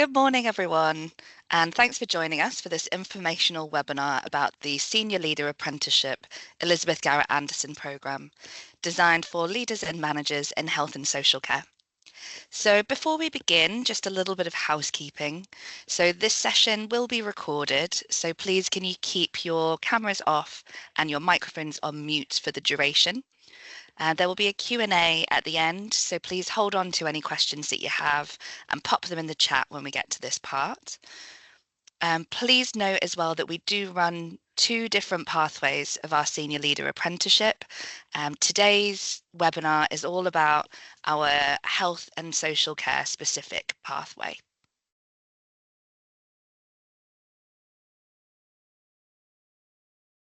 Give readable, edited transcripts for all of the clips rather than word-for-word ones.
Good morning, everyone, and thanks for joining us for this informational webinar about the Senior Leader Apprenticeship Elizabeth Garrett Anderson programme, designed for leaders and managers in health and social care. So before we begin, just a little bit of housekeeping. So this session will be recorded, so please can you keep your cameras off and your microphones on mute for the duration. There will be a Q&A at the end, so please hold on to any questions that you have and pop them in the chat when we get to this part. Please note as well that we do run two different pathways of our Senior Leader Apprenticeship. Today's webinar is all about our health and social care specific pathway.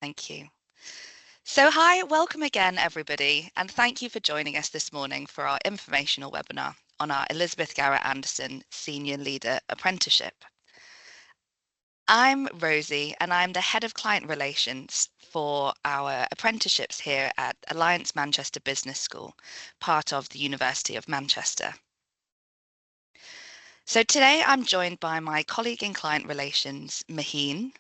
Thank you. So hi, welcome again everybody, and thank you for joining us this morning for our informational webinar on our Elizabeth Garrett Anderson Senior Leader Apprenticeship. I'm Rosie and I'm the Head of Client Relations for our apprenticeships here at Alliance Manchester Business School, part of the University of Manchester. So today I'm joined by my colleague in Client Relations, Maheen.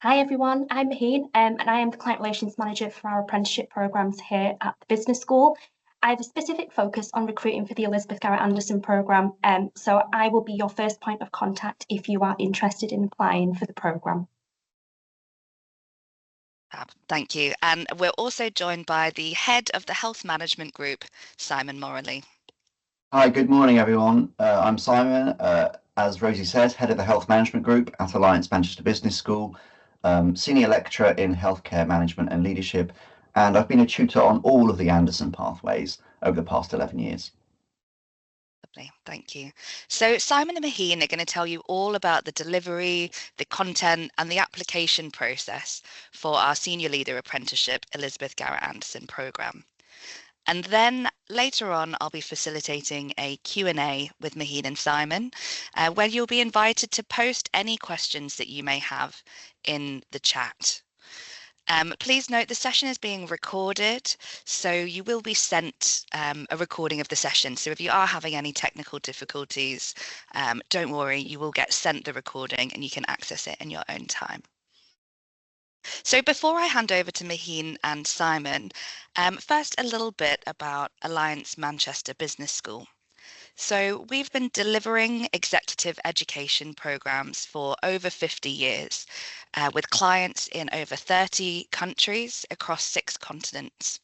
Hi everyone, I'm Maheen and I am the Client Relations Manager for our apprenticeship programmes here at the Business School. I have a specific focus on recruiting for the Elizabeth Garrett Anderson programme, so I will be your first point of contact if you are interested in applying for the programme. Thank you. And we're also joined by the Head of the Health Management Group, Simon Moralee. Hi, good morning everyone. I'm Simon, as Rosie says, Head of the Health Management Group at Alliance Manchester Business School. Senior lecturer in healthcare management and leadership, and I've been a tutor on all of the Anderson pathways over the past 11 years. Lovely, thank you. So Simon and Maheen are going to tell you all about the delivery, the content and the application process for our Senior Leader Apprenticeship Elizabeth Garrett Anderson programme. And then later on, I'll be facilitating a Q&A with Maheen and Simon, where you'll be invited to post any questions that you may have in the chat. Please note the session is being recorded, so you will be sent a recording of the session. So if you are having any technical difficulties, don't worry, you will get sent the recording and you can access it in your own time. So before I hand over to Maheen and Simon, first a little bit about Alliance Manchester Business School. So we've been delivering executive education programs for over 50 years with clients in over 30 countries across 6 continents.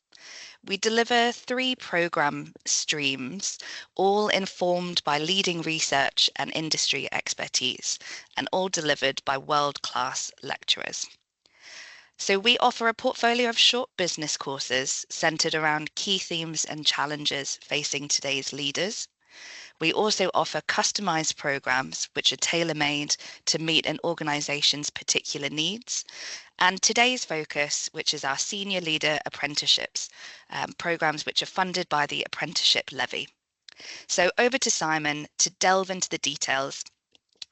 We deliver 3 program streams, all informed by leading research and industry expertise, and all delivered by world-class lecturers. So we offer a portfolio of short business courses centered around key themes and challenges facing today's leaders. We also offer customized programs which are tailor-made to meet an organization's particular needs. And today's focus, which is our Senior Leader Apprenticeships, programs which are funded by the Apprenticeship Levy. So over to Simon to delve into the details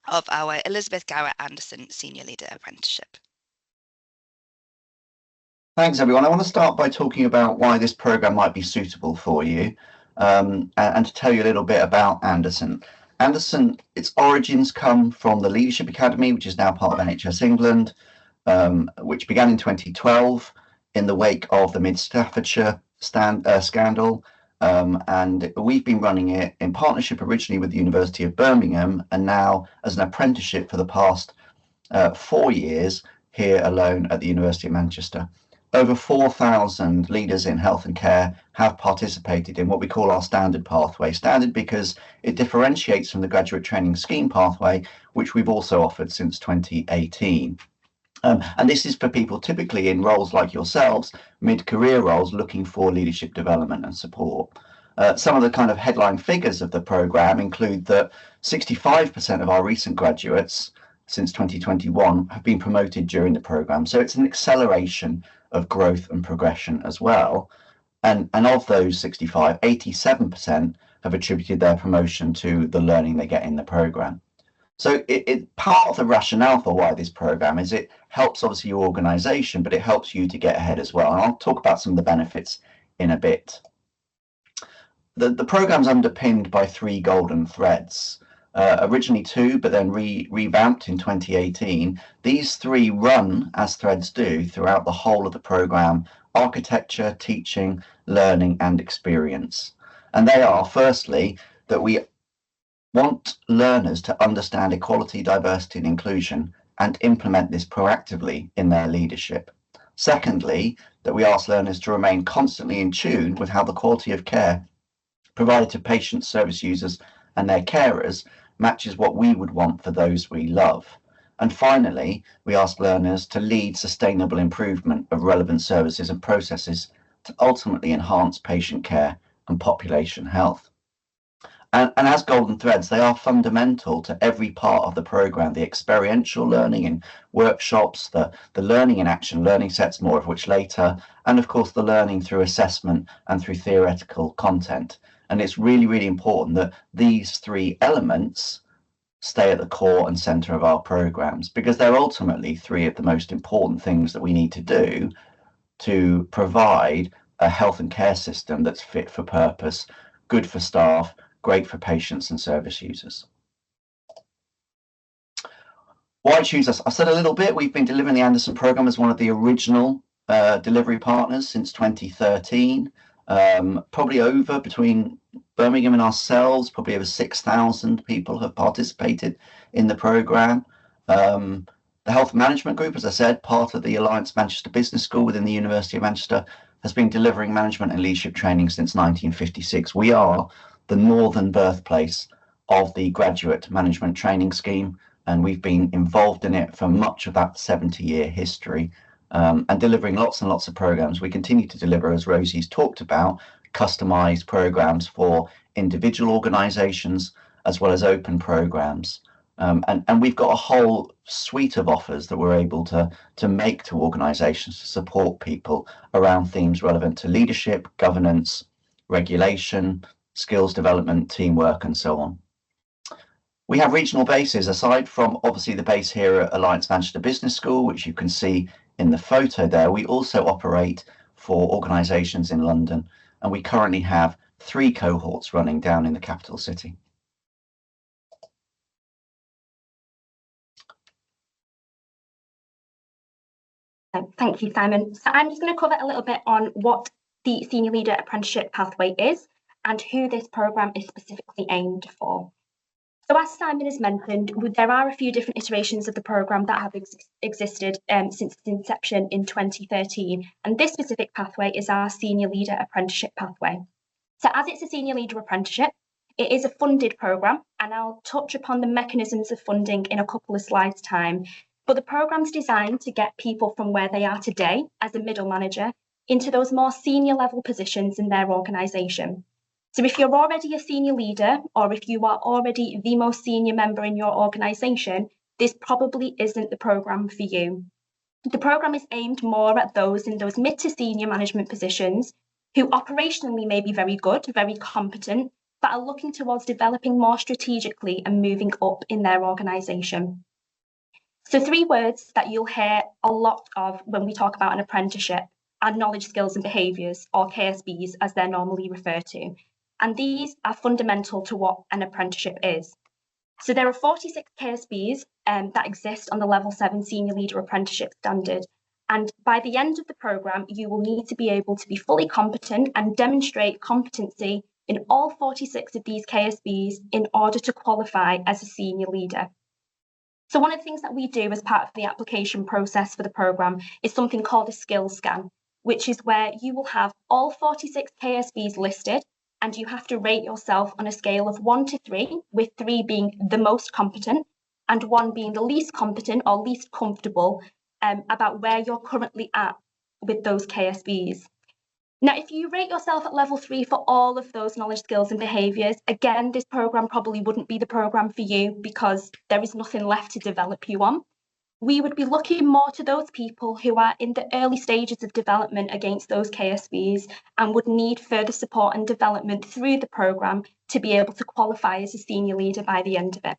of our Elizabeth Garrett Anderson Senior Leader Apprenticeship. Thanks everyone. I want to start by talking about why this programme might be suitable for you, and to tell you a little bit about Anderson. Anderson, its origins come from the Leadership Academy, which is now part of NHS England, which began in 2012 in the wake of the Mid Staffordshire scandal, and we've been running it in partnership originally with the University of Birmingham and now as an apprenticeship for the past 4 years here alone at the University of Manchester. Over 4,000 leaders in health and care have participated in what we call our standard pathway. Standard because it differentiates from the graduate training scheme pathway, which we've also offered since 2018. And this is for people typically in roles like yourselves, mid-career roles, looking for leadership development and support. Some of the kind of headline figures of the programme include that 65% of our recent graduates since 2021 have been promoted during the programme. So it's an acceleration of growth and progression as well. And of those 65, 87% have attributed their promotion to the learning they get in the programme. So part of the rationale for why this programme is it helps obviously your organisation, but it helps you to get ahead as well. And I'll talk about some of the benefits in a bit. The programme's underpinned by 3 golden threads. originally 2, but then revamped in 2018. These 3 run as threads do throughout the whole of the program: architecture, teaching, learning, and experience. And they are, firstly, that we want learners to understand equality, diversity, and inclusion and implement this proactively in their leadership. Secondly, that we ask learners to remain constantly in tune with how the quality of care provided to patients, service users, and their carers matches what we would want for those we love. And finally, we ask learners to lead sustainable improvement of relevant services and processes to ultimately enhance patient care and population health. And as golden threads, they are fundamental to every part of the program: the experiential learning in workshops, the learning in action, learning sets, more of which later, and of course the learning through assessment and through theoretical content. And it's really, really important that these 3 elements stay at the core and center of our programs, because they're ultimately 3 of the most important things that we need to do to provide a health and care system that's fit for purpose, good for staff, great for patients and service users. Why choose us? I said a little bit. We've been delivering the Anderson program as one of the original delivery partners since 2013. Probably over, between Birmingham and ourselves, probably over 6,000 people have participated in the program. The Health Management Group, as I said, part of the Alliance Manchester Business School within the University of Manchester, has been delivering management and leadership training since 1956. We are the northern birthplace of the graduate management training scheme, and we've been involved in it for much of that 70-year history, and delivering lots and lots of programs. We continue to deliver, as Rosie's talked about, customized programs for individual organizations as well as open programs. And we've got a whole suite of offers that we're able to make to organizations to support people around themes relevant to leadership, governance, regulation, skills development, teamwork, and so on. We have regional bases, aside from obviously the base here at Alliance Manchester Business School, which you can see in the photo there. We also operate for organisations in London, and we currently have 3 cohorts running down in the capital city. Thank you, Simon. So I'm just going to cover a little bit on what the Senior Leader Apprenticeship pathway is and who this programme is specifically aimed for. So as Simon has mentioned, there are a few different iterations of the programme that have existed since its inception in 2013, and this specific pathway is our Senior Leader Apprenticeship pathway. So as it's a Senior Leader Apprenticeship, it is a funded programme, and I'll touch upon the mechanisms of funding in a couple of slides' time. But the programme's designed to get people from where they are today as a middle manager into those more senior level positions in their organisation. So if you're already a senior leader, or if you are already the most senior member in your organisation, this probably isn't the programme for you. The programme is aimed more at those in those mid to senior management positions who operationally may be very good, very competent, but are looking towards developing more strategically and moving up in their organisation. So 3 words that you'll hear a lot of when we talk about an apprenticeship are knowledge, skills and behaviours, or KSBs as they're normally referred to. And these are fundamental to what an apprenticeship is. So there are 46 KSBs that exist on the Level 7 Senior Leader Apprenticeship standard. And by the end of the programme, you will need to be able to be fully competent and demonstrate competency in all 46 of these KSBs in order to qualify as a senior leader. So one of the things that we do as part of the application process for the programme is something called a skills scan, which is where you will have all 46 KSBs listed, and you have to rate yourself on a scale of 1 to 3, with 3 being the most competent and 1 being the least competent or least comfortable, about where you're currently at with those KSBs. Now, if you rate yourself at level 3 for all of those knowledge, skills and behaviours, again, this programme probably wouldn't be the programme for you because there is nothing left to develop you on. We would be looking more to those people who are in the early stages of development against those KSBs and would need further support and development through the programme to be able to qualify as a senior leader by the end of it.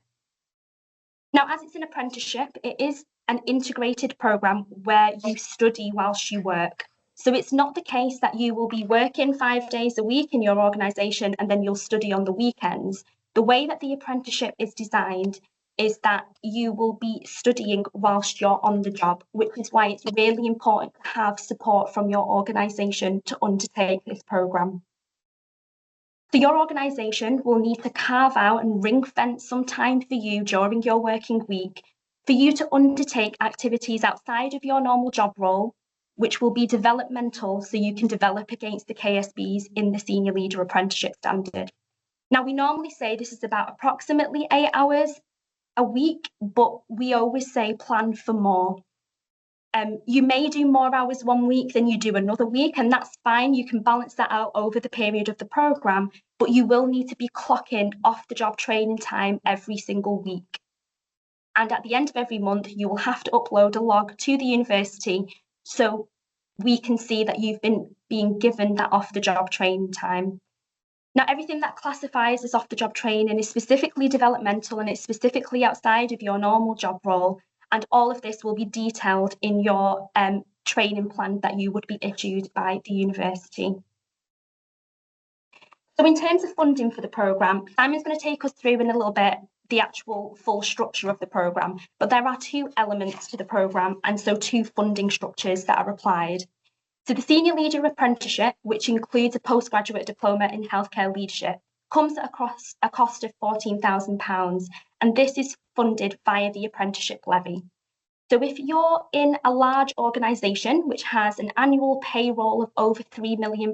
Now, as it's an apprenticeship, it is an integrated programme where you study whilst you work. So it's not the case that you will be working 5 days a week in your organisation and then you'll study on the weekends. The way that the apprenticeship is designed is that you will be studying whilst you're on the job, which is why it's really important to have support from your organisation to undertake this programme. So your organisation will need to carve out and ring fence some time for you during your working week for you to undertake activities outside of your normal job role, which will be developmental so you can develop against the KSBs in the Senior Leader Apprenticeship Standard. Now, we normally say this is about approximately 8 hours a week, but we always say plan for more. You may do more hours one week than you do another week, and that's fine. You can balance that out over the period of the programme, but you will need to be clocking off the job training time every single week. And at the end of every month, you will have to upload a log to the university so we can see that you've been being given that off the job training time. Now, everything that classifies as off the job training is specifically developmental and it's specifically outside of your normal job role. And all of this will be detailed in your training plan that you would be issued by the university. So in terms of funding for the programme, Simon's going to take us through in a little bit the actual full structure of the programme, but there are two elements to the programme and so two funding structures that are applied. So the Senior Leader Apprenticeship, which includes a postgraduate diploma in healthcare leadership, comes at a cost of £14,000, and this is funded via the apprenticeship levy. So if you're in a large organisation which has an annual payroll of over £3 million,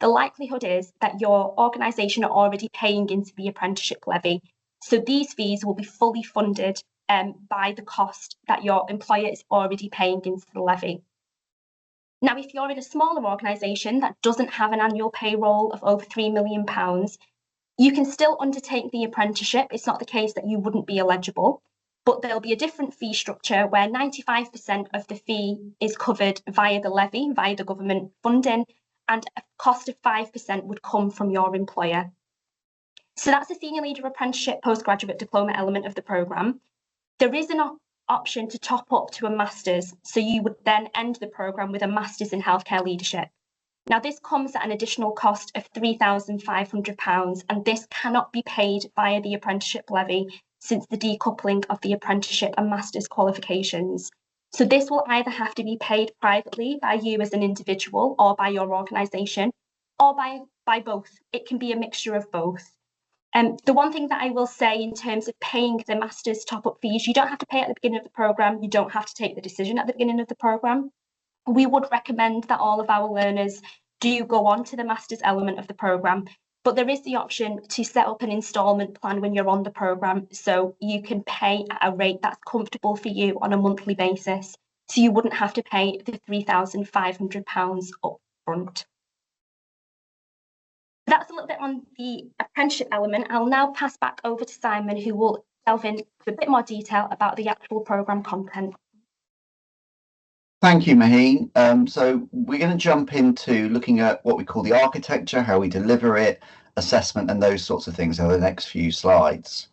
the likelihood is that your organisation are already paying into the apprenticeship levy. So these fees will be fully funded by the cost that your employer is already paying into the levy. Now, if you're in a smaller organisation that doesn't have an annual payroll of over £3 million, you can still undertake the apprenticeship. It's not the case that you wouldn't be eligible, but there'll be a different fee structure where 95% of the fee is covered via the levy, via the government funding, and a cost of 5% would come from your employer. So that's the Senior Leader Apprenticeship Postgraduate Diploma element of the programme. There is an option to top up to a master's, so you would then end the programme with a master's in healthcare leadership. Now, this comes at an additional cost of £3,500, and this cannot be paid via the apprenticeship levy since the decoupling of the apprenticeship and master's qualifications. So this will either have to be paid privately by you as an individual or by your organisation, or by both. It can be a mixture of both. The one thing that I will say in terms of paying the master's top-up fees, you don't have to pay at the beginning of the programme. You don't have to take the decision at the beginning of the programme. We would recommend that all of our learners do go on to the master's element of the programme, but there is the option to set up an instalment plan when you're on the programme, so you can pay at a rate that's comfortable for you on a monthly basis, so you wouldn't have to pay the £3,500 up front. That's a little bit on the apprenticeship element. I'll now pass back over to Simon, who will delve into a bit more detail about the actual programme content. Thank you, Maheen. So we're going to jump into looking at what we call the architecture, how we deliver it, assessment, and those sorts of things over the next few slides.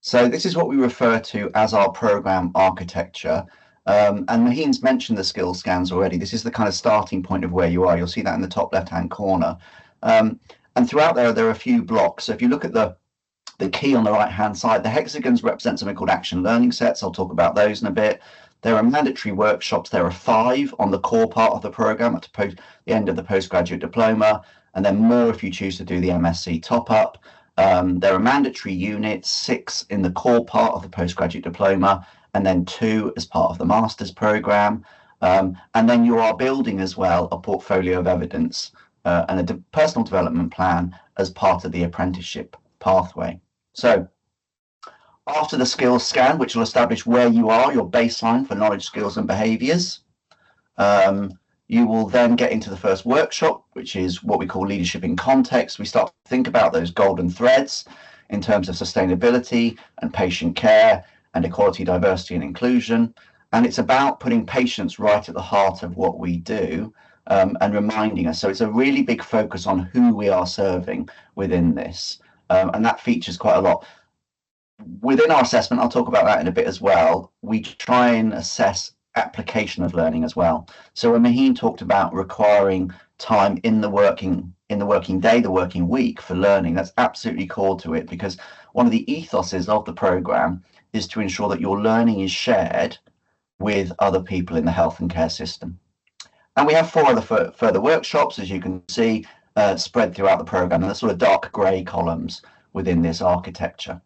So this is what we refer to as our programme architecture. And Maheen's mentioned the skill scans already. This is the kind of starting point of where you are. You'll see that in the top left-hand corner. And throughout there are a few blocks. So if you look at the key on the right-hand side, the hexagons represent something called action learning sets. I'll talk about those in a bit. There are mandatory workshops. There are 5 on the core part of the programme at the end of the postgraduate diploma, and then more if you choose to do the MSc top-up. There are mandatory units, 6 in the core part of the postgraduate diploma, and then 2 as part of the master's programme. And then you are building as well a portfolio of evidence and a personal development plan as part of the apprenticeship pathway. So after the skills scan, which will establish where you are, your baseline for knowledge, skills and behaviours, you will then get into the first workshop, which is what we call leadership in context. We start to think about those golden threads in terms of sustainability and patient care and equality, diversity and inclusion. And it's about putting patients right at the heart of what we do and reminding us. So it's a really big focus on who we are serving within this. And that features quite a lot. Within our assessment, I'll talk about that in a bit as well, we try and assess application of learning as well. So when Maheen talked about requiring time in the working day, the working week for learning, that's absolutely core to it, because one of the ethoses of the program is to ensure that your learning is shared with other people in the health and care system. And we have 4 other further workshops, as you can see, spread throughout the program, and the sort of dark grey columns within this architecture.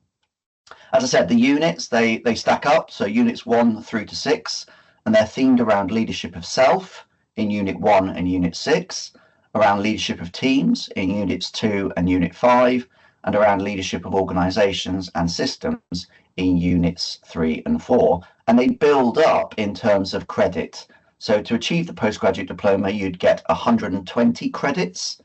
As I said, the units, they stack up, so units 1 through to 6, and they're themed around leadership of self in Unit 1 and Unit 6, around leadership of teams in Units 2 and Unit 5, and around leadership of organisations and systems in Units 3 and 4. And they build up in terms of credit. So to achieve the postgraduate diploma, you'd get 120 credits,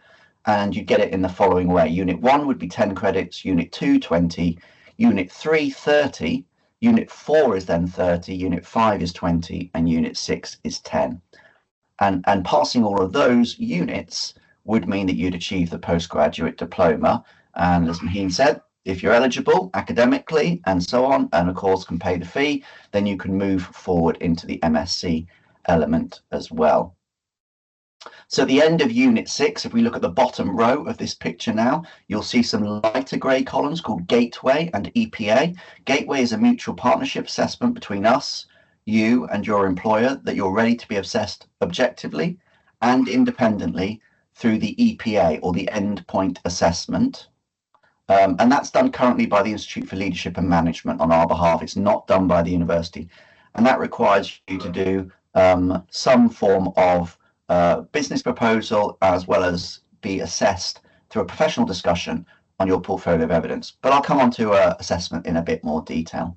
and you'd get it in the following way. Unit 1 would be 10 credits, Unit 2, 20, Unit 3, 30, Unit 4 is then 30, Unit 5 is 20, and Unit 6 is 10. And passing all of those units would mean that you'd achieve the postgraduate diploma. And as Maheen said, if you're eligible academically and so on, and of course can pay the fee, then you can move forward into the MSc element as well. So at the end of Unit 6, if we look at the bottom row of this picture now, you'll see some lighter grey columns called Gateway and EPA. Gateway is a mutual partnership assessment between us, you and your employer, that you're ready to be assessed objectively and independently through the EPA, or the Endpoint Assessment. And that's done currently by the Institute for Leadership and Management on our behalf. It's not done by the university. And that requires you to do some form of business proposal, as well as be assessed through a professional discussion on your portfolio of evidence. But I'll come on to assessment in a bit more detail.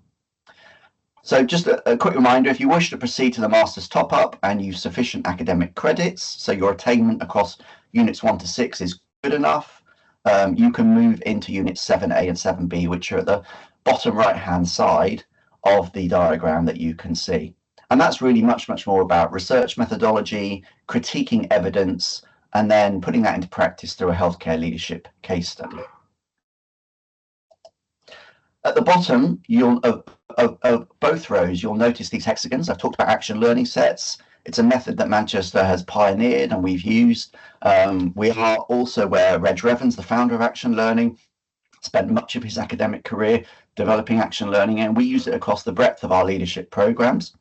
So just a quick reminder, if you wish to proceed to the Master's Top-Up and use sufficient academic credits, so your attainment across Units 1 to 6 is good enough, you can move into Units 7A and 7B, which are at the bottom right-hand side of the diagram that you can see. And that's really much more about research methodology, critiquing evidence, and then putting that into practice through a healthcare leadership case study. At the bottom of both rows, you'll notice these hexagons. I've talked about action learning sets. It's a method that Manchester has pioneered and we've used. We are also where Reg Revans, the founder of Action Learning, spent much of his academic career developing action learning, and we use it across the breadth of our leadership programs.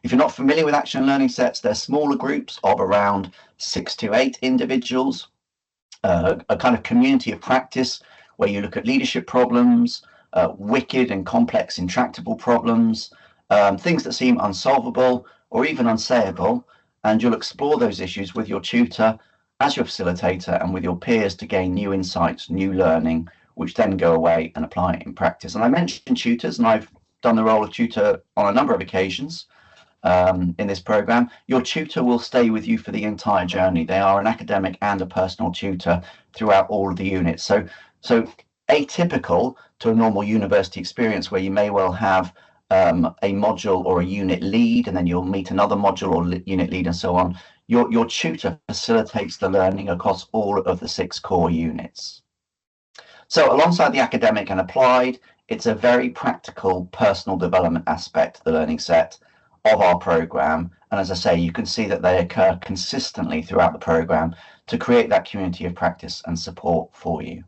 If you're not familiar with action learning sets, they're smaller groups of around 6 to 8 individuals, a kind of community of practice where you look at leadership problems, wicked and complex intractable problems, things that seem unsolvable or even unsayable, and you'll explore those issues with your tutor as your facilitator and with your peers to gain new insights, new learning, which then go away and apply it in practice. And I mentioned tutors, and I've done the role of tutor on a number of occasions in this program. Your tutor will stay with you for the entire journey. They are an academic and a personal tutor throughout all of the units. So atypical to a normal university experience where you may well have a module or a unit lead, and then you'll meet another module or unit lead and so on. Your tutor facilitates the learning across all of the 6 core units. So alongside the academic and applied, it's a very practical personal development aspect to the learning set of our program. And as I say, you can see that they occur consistently throughout the program to create that community of practice and support for you.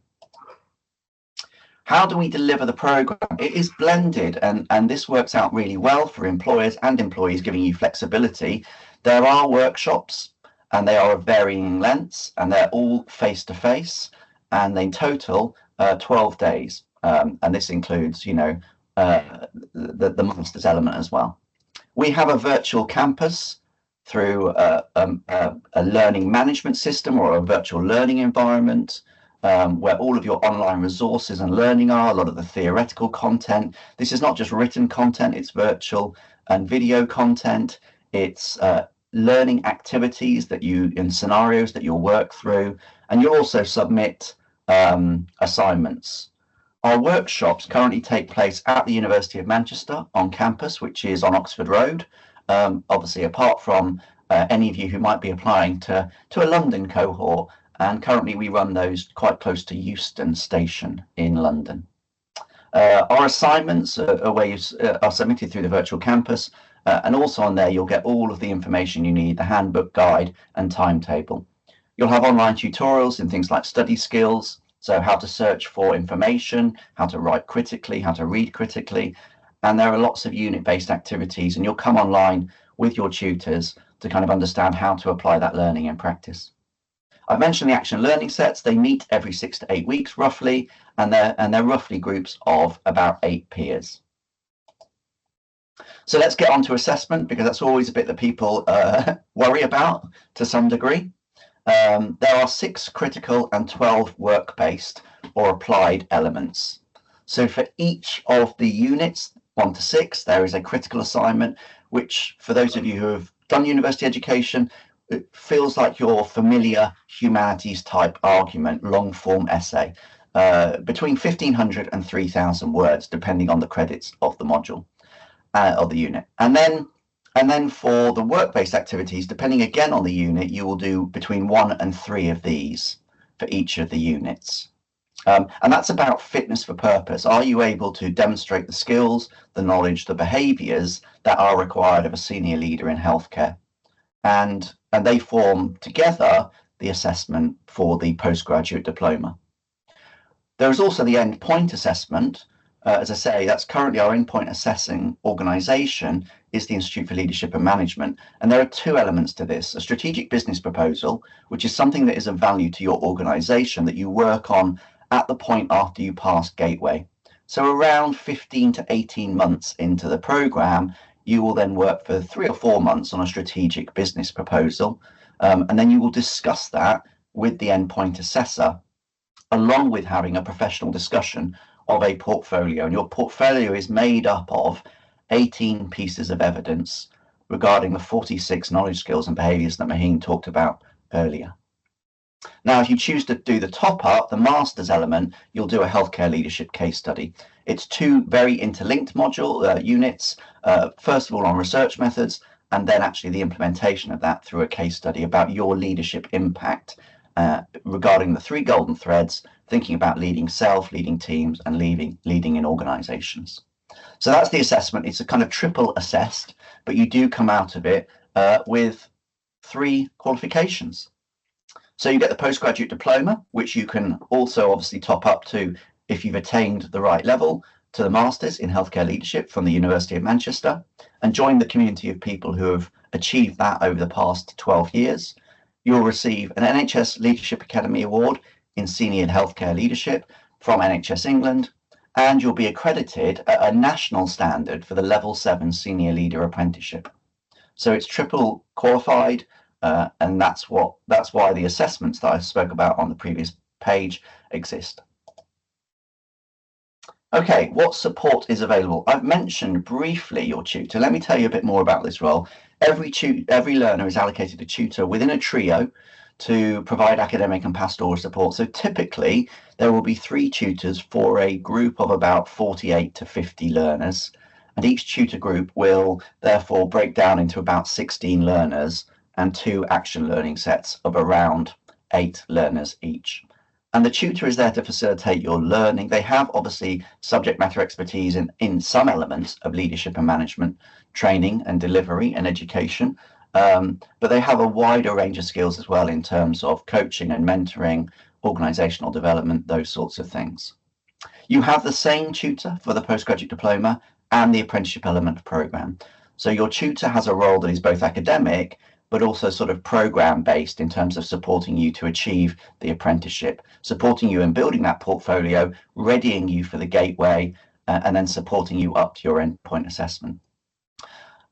How do we deliver the program? It is blended, and this works out really well for employers and employees, giving you flexibility. There are workshops, and they are of varying lengths, and they're all face-to-face, and they total 12 days. And this includes, you know, the master's element as well. We have a virtual campus through a learning management system or a virtual learning environment, where all of your online resources and learning are, a lot of the theoretical content. This is not just written content, it's virtual and video content. It's learning activities that and scenarios that you'll work through, and you'll also submit assignments. Our workshops currently take place at the University of Manchester on campus, which is on Oxford Road. Obviously, apart from any of you who might be applying to a London cohort, and currently we run those quite close to Euston Station in London. Our assignments are submitted through the virtual campus, And also on there, you'll get all of the information you need, the handbook, guide, and timetable. You'll have online tutorials in things like study skills, so how to search for information, how to write critically, how to read critically. And there are lots of unit-based activities, and you'll come online with your tutors to kind of understand how to apply that learning in practice. I've mentioned the action learning sets. They meet every 6 to 8 weeks roughly, and they're roughly groups of about 8 peers. So let's get on to assessment, because that's always a bit that people worry about to some degree. There are 6 critical and 12 work-based or applied elements. So for each of the units, 1 to 6, there is a critical assignment, which for those of you who have done university education, it feels like your familiar humanities type argument, long form essay, between 1,500 and 3,000 words, depending on the credits of the module of the unit. And then for the work-based activities, depending again on the unit, you will do between 1 and 3 of these for each of the units. And that's about fitness for purpose. Are you able to demonstrate the skills, the knowledge, the behaviours that are required of a senior leader in healthcare? And they form together the assessment for the postgraduate diploma. There is also the endpoint assessment. As I say, that's currently our endpoint assessing organisation is the Institute for Leadership and Management. And there are 2 elements to this: a strategic business proposal, which is something that is of value to your organisation that you work on at the point after you pass Gateway. So around 15 to 18 months into the programme, you will then work for 3 or 4 months on a strategic business proposal. And then you will discuss that with the endpoint assessor, along with having a professional discussion of a portfolio. And your portfolio is made up of 18 pieces of evidence regarding the 46 knowledge, skills and behaviours that Maheen talked about earlier. Now, if you choose to do the top up, the master's element, you'll do a healthcare leadership case study. It's 2 very interlinked module units, first of all on research methods, and then actually the implementation of that through a case study about your leadership impact regarding the 3 golden threads, thinking about leading self, leading teams, and leading in organizations. So that's the assessment. It's a kind of triple assessed, but you do come out of it with 3 qualifications. So you get the postgraduate diploma, which you can also obviously top up to if you've attained the right level, to the Masters in Healthcare Leadership from the University of Manchester, and join the community of people who have achieved that over the past 12 years. You'll receive an NHS Leadership Academy Award in Senior Healthcare Leadership from NHS England, and you'll be accredited at a national standard for the Level 7 Senior Leader Apprenticeship. So it's triple qualified, and that's why the assessments that I spoke about on the previous page exist. Okay, what support is available? I've mentioned briefly your tutor. Let me tell you a bit more about this role. Every learner is allocated a tutor within a trio to provide academic and pastoral support. So typically there will be 3 tutors for a group of about 48 to 50 learners, and each tutor group will therefore break down into about 16 learners and 2 action learning sets of around 8 learners each. And the tutor is there to facilitate your learning. They have obviously subject matter expertise in some elements of leadership and management training and delivery and education, but they have a wider range of skills as well in terms of coaching and mentoring, organizational development, those sorts of things. You have the same tutor for the postgraduate diploma and the apprenticeship element program. So your tutor has a role that is both academic but also sort of program based in terms of supporting you to achieve the apprenticeship, supporting you in building that portfolio, readying you for the gateway, and then supporting you up to your endpoint assessment.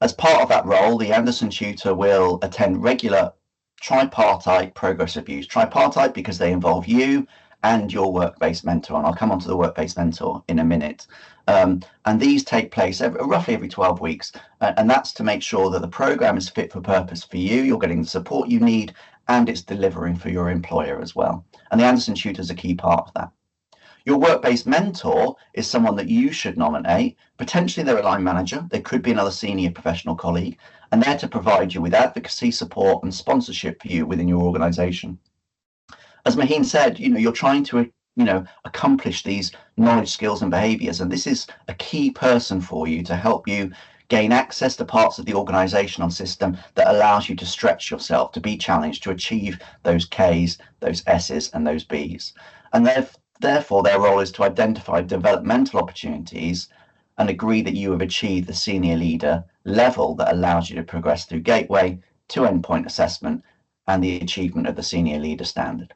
As part of that role, the Anderson tutor will attend regular tripartite progress reviews. Tripartite because they involve you and your work-based mentor, and I'll come on to the work-based mentor in a minute. And these take place roughly every 12 weeks, and that's to make sure that the program is fit for purpose for you, you're getting the support you need, and it's delivering for your employer as well. And the Anderson tutor is a key part of that. Your work-based mentor is someone that you should nominate, potentially their line manager, they could be another senior professional colleague, and they're to provide you with advocacy, support, and sponsorship for you within your organisation. As Maheen said, you're trying to accomplish these knowledge, skills and behaviours, and this is a key person for you to help you gain access to parts of the organizational system that allows you to stretch yourself, to be challenged, to achieve those Ks, those Ss, and those Bs. And therefore, their role is to identify developmental opportunities and agree that you have achieved the senior leader level that allows you to progress through gateway to endpoint assessment and the achievement of the senior leader standard.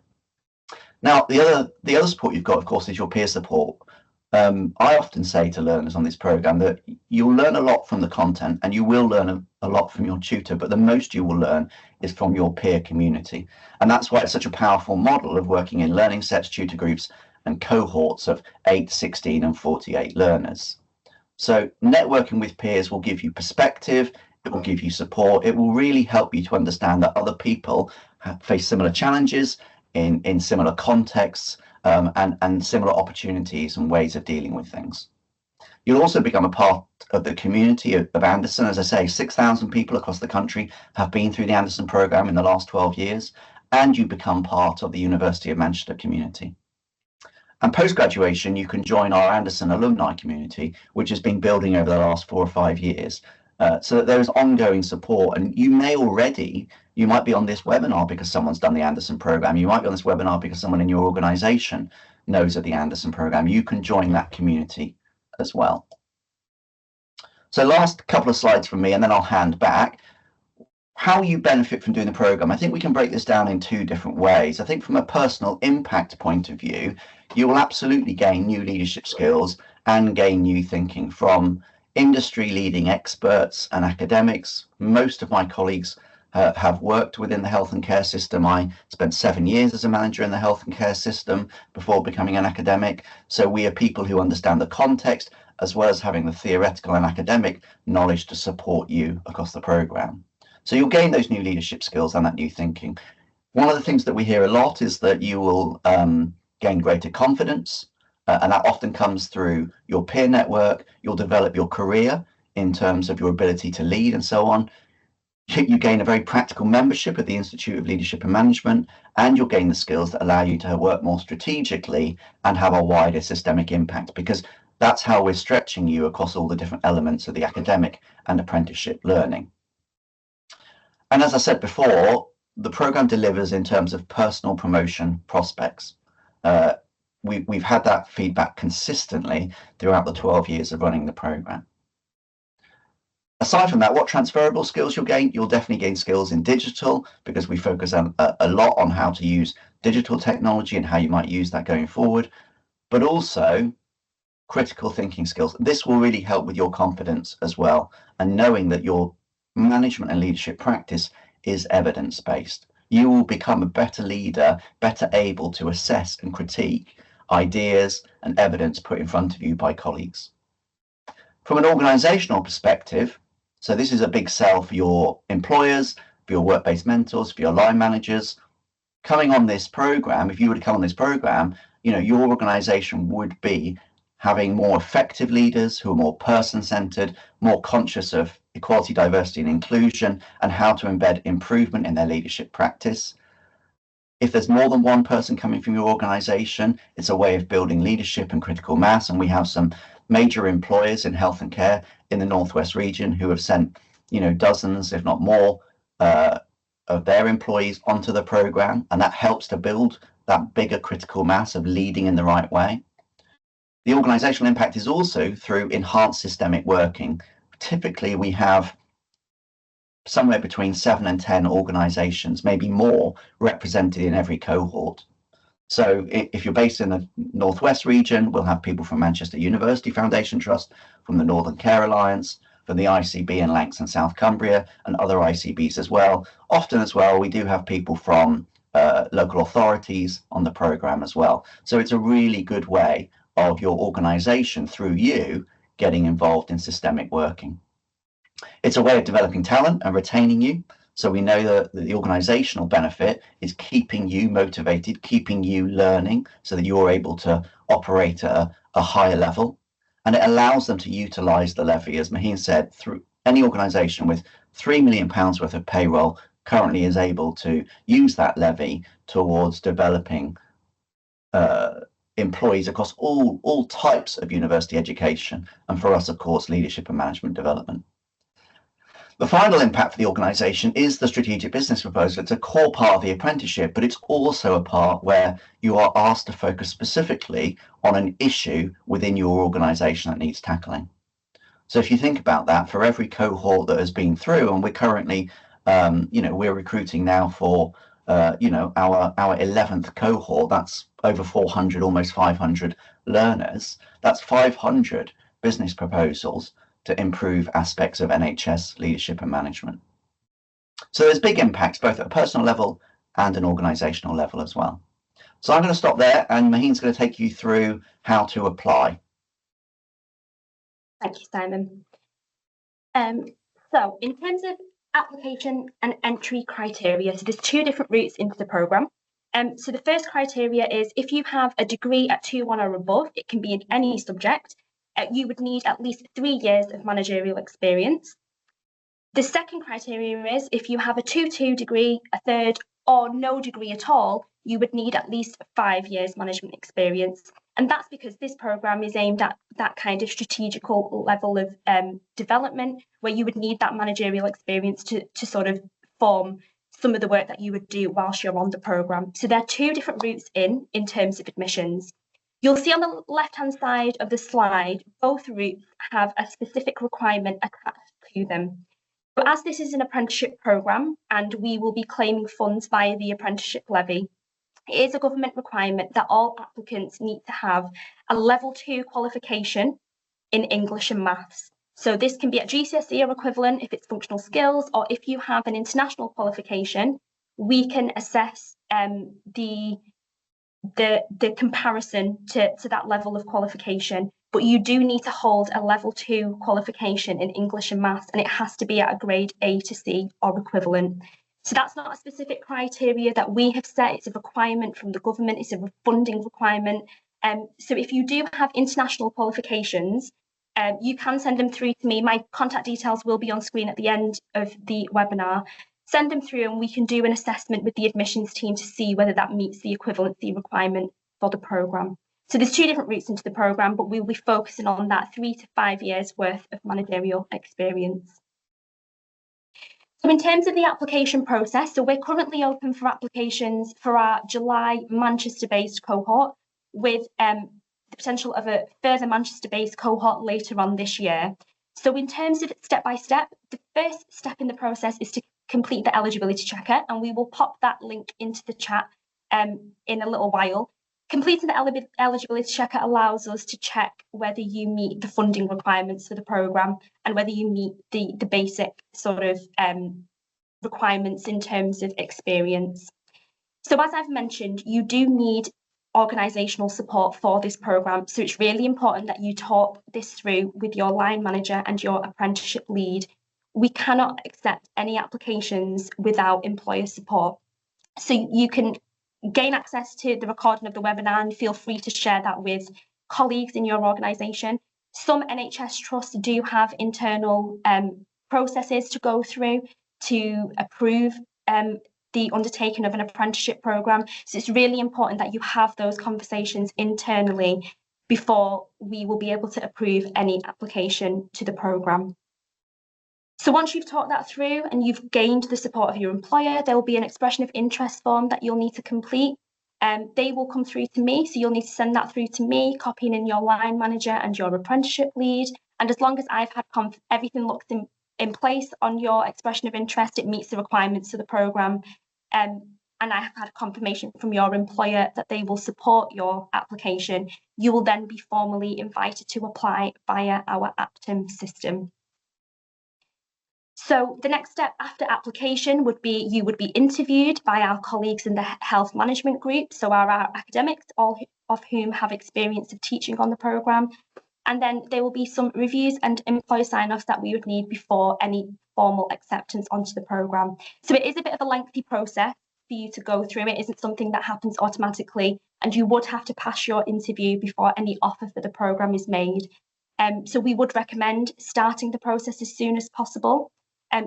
Now, the other support you've got, of course, is your peer support. I often say to learners on this program that you'll learn a lot from the content and you will learn a lot from your tutor, but the most you will learn is from your peer community. And that's why it's such a powerful model of working in learning sets, tutor groups, and cohorts of 8, 16, and 48 learners. So networking with peers will give you perspective, it will give you support, it will really help you to understand that other people face similar challenges in similar contexts, and similar opportunities and ways of dealing with things. You'll also become a part of the community of Anderson. As I say, 6,000 people across the country have been through the Anderson program in the last 12 years, and you become part of the University of Manchester community. And post-graduation, you can join our Anderson alumni community, which has been building over the last 4 or 5 years, so that there is ongoing support. And you might be on this webinar because someone's done the Anderson program. You might be on this webinar because someone in your organization knows of the Anderson program. You can join that community as well. So last couple of slides from me, and then I'll hand back. How you benefit from doing the program, I think we can break this down in 2 different ways. I think from a personal impact point of view, you will absolutely gain new leadership skills and gain new thinking from industry leading experts and academics. Most of my colleagues have worked within the health and care system. I spent 7 years as a manager in the health and care system before becoming an academic. So we are people who understand the context as well as having the theoretical and academic knowledge to support you across the program. So you'll gain those new leadership skills and that new thinking. One of the things that we hear a lot is that you will gain greater confidence, and that often comes through your peer network. You'll develop your career in terms of your ability to lead and so on. You gain a very practical membership at the Institute of Leadership and Management, and you'll gain the skills that allow you to work more strategically and have a wider systemic impact, because that's how we're stretching you across all the different elements of the academic and apprenticeship learning. And as I said before, the program delivers in terms of personal promotion prospects. We've had that feedback consistently throughout the 12 years of running the program. Aside from that, what transferable skills you'll gain? You'll definitely gain skills in digital, because we focus a lot on how to use digital technology and how you might use that going forward, but also critical thinking skills. This will really help with your confidence as well, and knowing that your management and leadership practice is evidence-based. You will become a better leader, better able to assess and critique ideas and evidence put in front of you by colleagues. From an organizational perspective, so this is a big sell for your employers, for your work-based mentors, for your line managers. Coming on this program, if you were to come on this program, your organization would be having more effective leaders who are more person-centered, more conscious of equality, diversity, and inclusion, and how to embed improvement in their leadership practice. If there's more than one person coming from your organization, it's a way of building leadership and critical mass. And we have some major employers in health and care in the Northwest region who have sent, dozens, if not more, of their employees onto the program. And that helps to build that bigger critical mass of leading in the right way. The organizational impact is also through enhanced systemic working. Typically, we have somewhere between 7 and 10 organizations, maybe more, represented in every cohort. So if you're based in the Northwest region, we'll have people from Manchester University Foundation Trust, from the Northern Care Alliance, from the ICB in Lancs and South Cumbria, and other ICBs as well. Often as well, we do have people from local authorities on the program as well. So it's a really good way of your organization, through you, getting involved in systemic working. It's a way of developing talent and retaining you. So we know that the organizational benefit is keeping you motivated, keeping you learning, so that you're able to operate at a higher level. And it allows them to utilize the levy, as Maheen said, through any organization with £3 million worth of payroll currently is able to use that levy towards developing employees across all types of university education. And for us, of course, leadership and management development. The final impact for the organisation is the strategic business proposal. It's a core part of the apprenticeship, but it's also a part where you are asked to focus specifically on an issue within your organisation that needs tackling. So if you think about that, for every cohort that has been through, and we're currently, we're recruiting now for, our 11th cohort, that's over 400, almost 500 learners. That's 500 business proposals to improve aspects of NHS leadership and management. So there's big impacts, both at a personal level and an organisational level as well. So I'm going to stop there, and Maheen's going to take you through how to apply. Thank you, Simon. So in terms of application and entry criteria, so there's two different routes into the programme. So the first criteria is if you have a degree at 2-1 or above, it can be in any subject, you would need at least 3 years of managerial experience. The second criteria is if you have a 2-2 degree, a third, or no degree at all, you would need at least 5 years management experience. And that's because this programme is aimed at that kind of strategical level of development, where you would need that managerial experience to sort of form some of the work that you would do whilst you're on the programme. So there are two different routes in terms of admissions. You'll see on the left-hand side of the slide, both routes have a specific requirement attached to them. But as this is an apprenticeship programme and we will be claiming funds via the apprenticeship levy, it is a government requirement that all applicants need to have a level 2 qualification in English and maths. So this can be at GCSE or equivalent if it's functional skills, or if you have an international qualification, we can assess the comparison to that level of qualification. But you do need to hold a level 2 qualification in English and maths, and it has to be at a grade A to C or equivalent. So that's not a specific criteria that we have set. It's a requirement from the government. It's a funding requirement. So if you do have international qualifications, you can send them through to me. My contact details will be on screen at the end of the webinar. Send them through and we can do an assessment with the admissions team to see whether that meets the equivalency requirement for the programme. So there's two different routes into the programme, but we'll be focusing on that 3 to 5 years worth of managerial experience. So in terms of the application process, so we're currently open for applications for our July Manchester-based cohort, with the potential of a further Manchester-based cohort later on this year. So in terms of step-by-step, the first step in the process is to complete the eligibility checker, and we will pop that link into the chat in a little while. Completing the eligibility checker allows us to check whether you meet the funding requirements for the programme and whether you meet the basic sort of requirements in terms of experience. So as I've mentioned, you do need organisational support for this programme. So it's really important that you talk this through with your line manager and your apprenticeship lead. We cannot accept any applications without employer support. So you can gain access to the recording of the webinar and feel free to share that with colleagues in your organisation. Some NHS trusts do have internal processes to go through to approve the undertaking of an apprenticeship programme. So it's really important that you have those conversations internally before we will be able to approve any application to the programme. So once you've talked that through and you've gained the support of your employer, there will be an expression of interest form that you'll need to complete. They will come through to me, so you'll need to send that through to me, copying in your line manager and your apprenticeship lead. And as long as I've had everything looks in place on your expression of interest, it meets the requirements of the programme. And I have had confirmation from your employer that they will support your application, you will then be formally invited to apply via our Aptum system. So the next step after application would be you would be interviewed by our colleagues in the health management group, so our academics, all of whom have experience of teaching on the programme. And then there will be some reviews and employer sign-offs that we would need before any formal acceptance onto the programme. So it is a bit of a lengthy process for you to go through. It isn't something that happens automatically, and you would have to pass your interview before any offer for the programme is made. So we would recommend starting the process as soon as possible.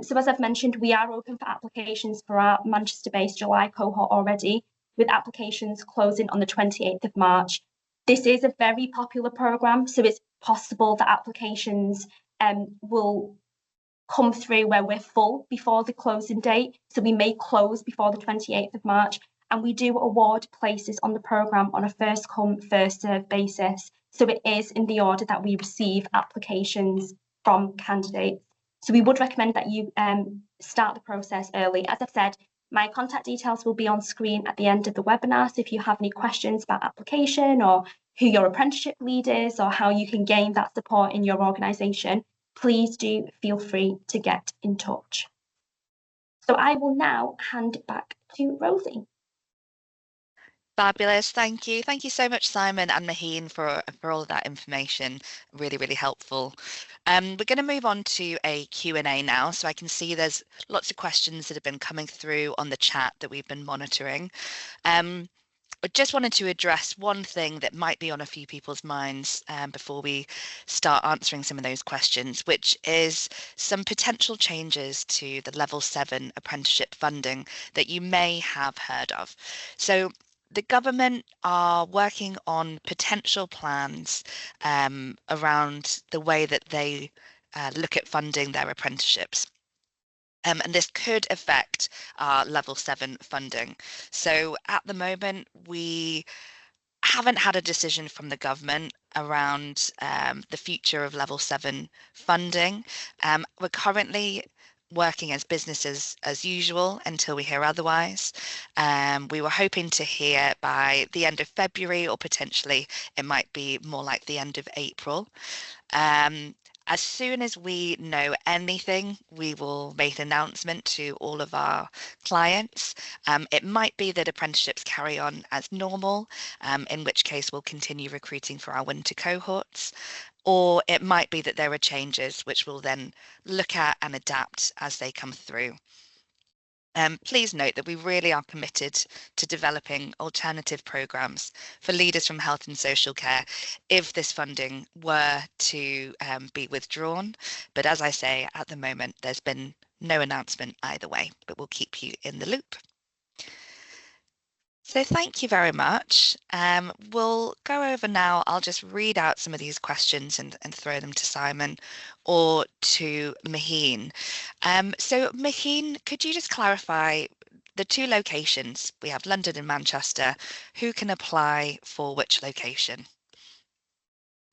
So as I've mentioned, we are open for applications for our Manchester-based July cohort already, with applications closing on the 28th of March. This is a very popular programme, so it's possible that applications will come through where we're full before the closing date. So we may close before the 28th of March. And we do award places on the programme on a first come, first served basis. So it is in the order that we receive applications from candidates. So we would recommend that you start the process early. As I've said, my contact details will be on screen at the end of the webinar. So if you have any questions about application or who your apprenticeship lead is or how you can gain that support in your organisation, please do feel free to get in touch. So I will now hand it back to Rosie. Fabulous. Thank you. Thank you so much, Simon and Maheen, for all of that information. Really, really helpful. We're going to move on to a Q&A now. So I can see there's lots of questions that have been coming through on the chat that we've been monitoring. I just wanted to address one thing that might be on a few people's minds before we start answering some of those questions, which is some potential changes to the Level 7 apprenticeship funding that you may have heard of. So the government are working on potential plans around the way that they look at funding their apprenticeships. And this could affect our Level 7 funding. So at the moment, we haven't had a decision from the government around the future of Level 7 funding. We're currently working as business as usual until we hear otherwise. We were hoping to hear by the end of February, or potentially it might be more like the end of April. As soon as we know anything, we will make an announcement to all of our clients. It might be that apprenticeships carry on as normal, in which case we'll continue recruiting for our winter cohorts. Or it might be that there are changes which we'll then look at and adapt as they come through. Please note that we really are committed to developing alternative programmes for leaders from health and social care if this funding were to be withdrawn. But as I say, at the moment, there's been no announcement either way, but we'll keep you in the loop. So thank you very much. We'll go over now. I'll just read out some of these questions and throw them to Simon or to Maheen. So Maheen, could you just clarify the two locations? We have London and Manchester. Who can apply for which location?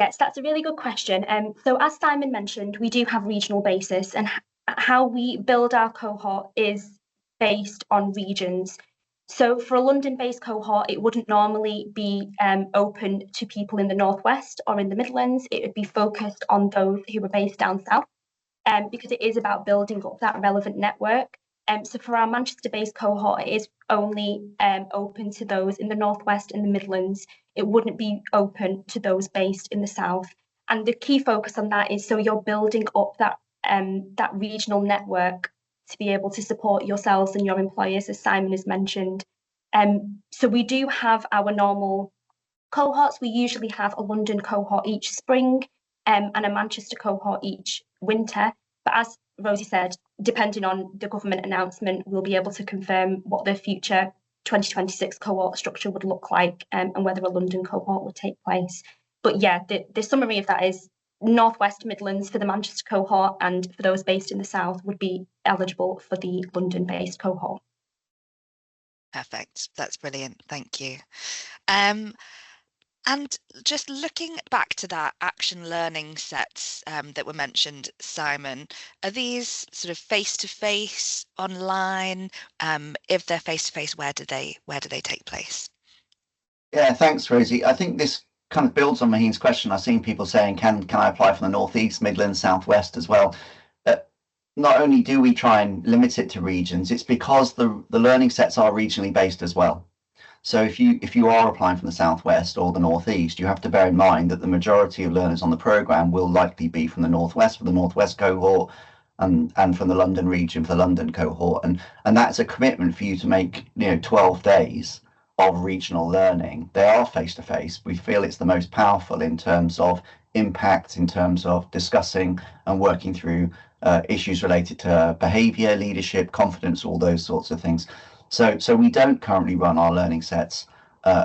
Yes, that's a really good question. So as Simon mentioned, we do have regional basis, and how we build our cohort is based on regions. So for a London-based cohort, it wouldn't normally be open to people in the Northwest or in the Midlands. It would be focused on those who are based down south, because it is about building up that relevant network. So for our Manchester-based cohort, it is only open to those in the Northwest and the Midlands. It wouldn't be open to those based in the south. And the key focus on that is so you're building up that regional network to be able to support yourselves and your employers, as Simon has mentioned. So we do have our normal cohorts. We usually have a London cohort each spring and a Manchester cohort each winter. But as Rosie said, depending on the government announcement, we'll be able to confirm what the future 2026 cohort structure would look like, and whether a London cohort would take place. But yeah, the summary of that is Northwest Midlands for the Manchester cohort, and for those based in the south would be eligible for the London-based cohort. Perfect. That's brilliant. Thank you. And just looking back to that action learning sets that were mentioned, Simon, are these sort of face-to-face, online? If they're face-to-face, where do they take place? Yeah, thanks, Rosie. I think this kind of builds on Maheen's question. I've seen people saying, can I apply for the North East, Midlands, South West as well? Not only do we try and limit it to regions, it's because the learning sets are regionally based as well. So if you are applying from the Southwest or the Northeast, you have to bear in mind that the majority of learners on the programme will likely be from the Northwest for the Northwest cohort, and from the London region for the London cohort. And that's a commitment for you to make 12 days of regional learning. They are face-to-face. We feel it's the most powerful in terms of impact, in terms of discussing and working through issues related to behaviour, leadership, confidence, all those sorts of things. So we don't currently run our learning sets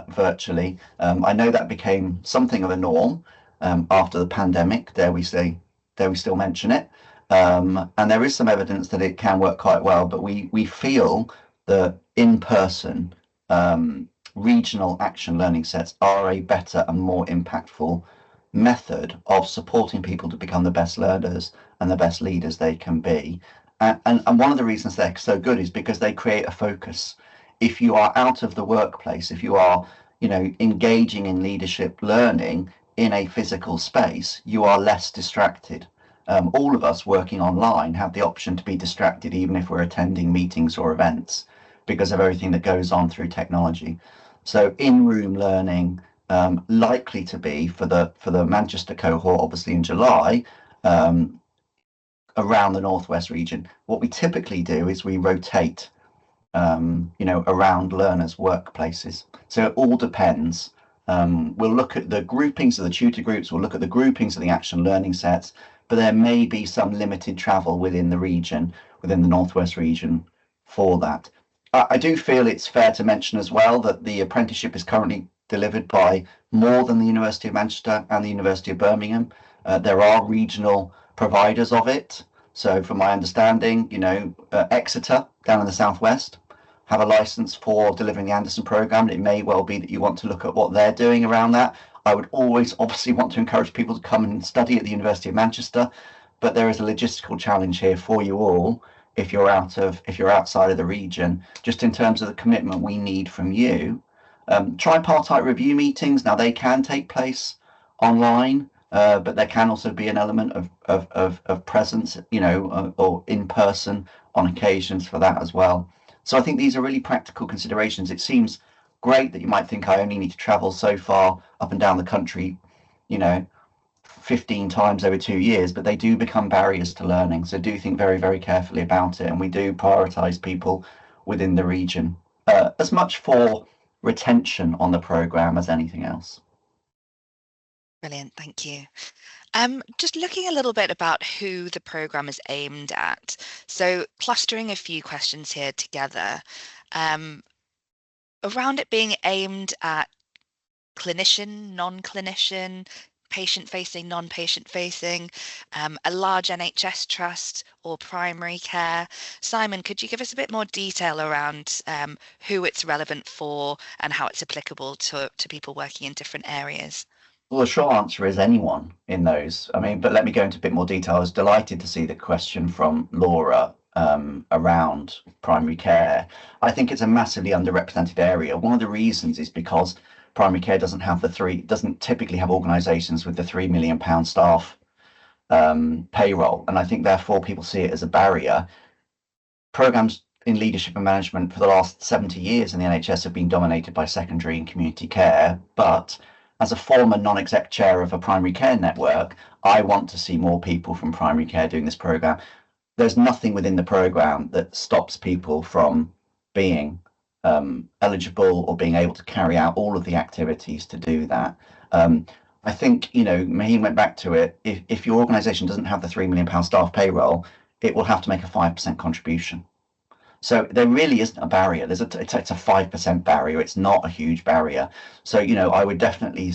virtually. I know that became something of a norm after the pandemic. Dare we still mention it? And there is some evidence that it can work quite well, but we feel that in-person regional action learning sets are a better and more impactful method of supporting people to become the best learners and the best leaders they can be. And one of the reasons they're so good is because they create a focus. If you are out of the workplace, if you are, engaging in leadership learning in a physical space, you are less distracted. All of us working online have the option to be distracted even if we're attending meetings or events because of everything that goes on through technology. So in-room learning, likely to be for the Manchester cohort, obviously in July, around the Northwest region. What we typically do is we rotate, around learners' workplaces. So it all depends. We'll look at the groupings of the tutor groups, we'll look at the groupings of the action learning sets, but there may be some limited travel within the region, within the Northwest region for that. I do feel it's fair to mention as well that the apprenticeship is currently delivered by more than the University of Manchester and the University of Birmingham. There are regional providers of it. So from my understanding, Exeter down in the southwest have a license for delivering the Anderson programme. It may well be that you want to look at what they're doing around that. I would always obviously want to encourage people to come and study at the University of Manchester, but there is a logistical challenge here for you all if you're outside of the region, just in terms of the commitment we need from you. Tripartite review meetings, now they can take place online, but there can also be an element of presence, or in person on occasions for that as well. So I think these are really practical considerations. It seems great that you might think I only need to travel so far up and down the country, 15 times over 2 years, but they do become barriers to learning. So do think very, very carefully about it. And we do prioritise people within the region, as much for retention on the programme as anything else. Brilliant, thank you. Just looking a little bit about who the programme is aimed at. So clustering a few questions here together. Around it being aimed at clinician, non-clinician, patient-facing, non-patient-facing, a large NHS trust or primary care. Simon, could you give us a bit more detail around who it's relevant for and how it's applicable to people working in different areas? Well, the short answer is anyone in those. But let me go into a bit more detail. I was delighted to see the question from Laura around primary care. I think it's a massively underrepresented area. One of the reasons is because primary care doesn't typically have organisations with the £3 million staff payroll, and I think therefore people see it as a barrier. Programmes in leadership and management for the last 70 years in the NHS have been dominated by secondary and community care, but as a former non-exec chair of a primary care network, I want to see more people from primary care doing this programme. There's nothing within the programme that stops people from being eligible or being able to carry out all of the activities to do that. I think, Maheen went back to it. If your organisation doesn't have the £3 million staff payroll, it will have to make a 5% contribution. So there really isn't a barrier. It's a 5% barrier. It's not a huge barrier. So, I would definitely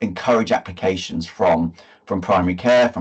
encourage applications from primary care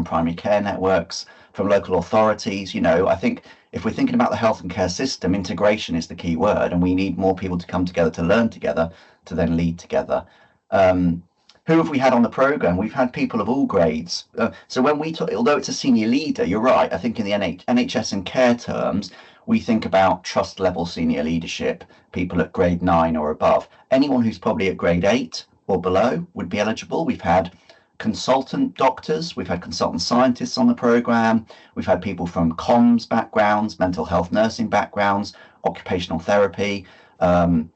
networks, from local authorities. I think if we're thinking about the health and care system, integration is the key word, and we need more people to come together, to learn together, to then lead together. Who have we had on the programme? We've had people of all grades. So when we talk, although it's a senior leader, you're right. I think in the NHS and care terms, we think about trust level senior leadership, people at grade 9 or above. Anyone who's probably at grade 8 or below would be eligible. We've had consultant doctors, we've had consultant scientists on the programme, we've had people from comms backgrounds, mental health nursing backgrounds, occupational therapy. And